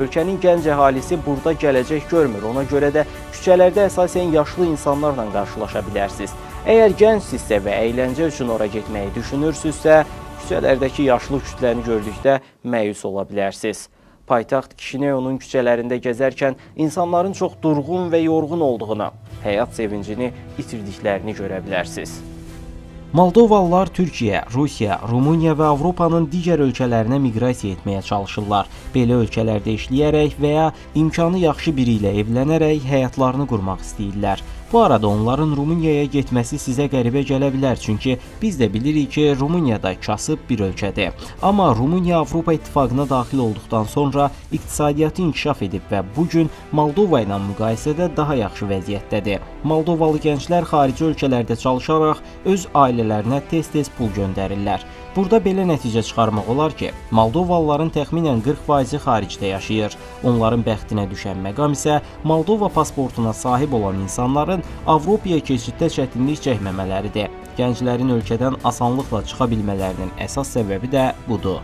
Ölkənin gənc əhalisi burada gələcək görmür. Ona görə də küçələrdə əsasən yaşlı insanlarla qarşılaşa bilərsiniz. Əgər gəncsinizsə və əyləncə üçün ora getməyi düşünürsünüzsə, küçələrdəki yaşlı kütləni gördükdə məyus ola bilərsiniz. Paytaxt Kişineyonun küçələrində gəzərkən insanların çox durğun və yorğun olduğunu, həyat sevincini itirdiklərini görə bilərsiniz. Moldovalılar Türkiyə, Rusiya, Rumıniya və Avropanın digər ölkələrinə miqrasiya etməyə çalışırlar. Belə ölkələrdə işləyərək və ya imkanı yaxşı biri ilə evlənərək həyatlarını qurmaq istəyirlər. Bu arada onların Rumuniyaya getməsi sizə qəribə gələ bilər, çünki biz də bilirik ki, Rumıniya da kasıb bir ölkədir. Amma Rumıniya Avropa İttifaqına daxil olduqdan sonra iqtisadiyyatı inkişaf edib və bugün Moldova ilə müqayisədə daha yaxşı vəziyyətdədir. Moldovalı gənclər xarici ölkələrdə çalışaraq öz ailələrinə tez-tez pul göndərirlər. Burada belə nəticə çıxarmaq olar ki, Moldovalıların təxminən 40%-i xaricdə yaşayır. Onların bəxtinə düşən məqam isə Moldova pasportuna sahib olan insanların Avropaya keçiddə çətinlik çəkməmələridir. Gənclərin ölkədən asanlıqla çıxa bilmələrinin əsas səbəbi də budur.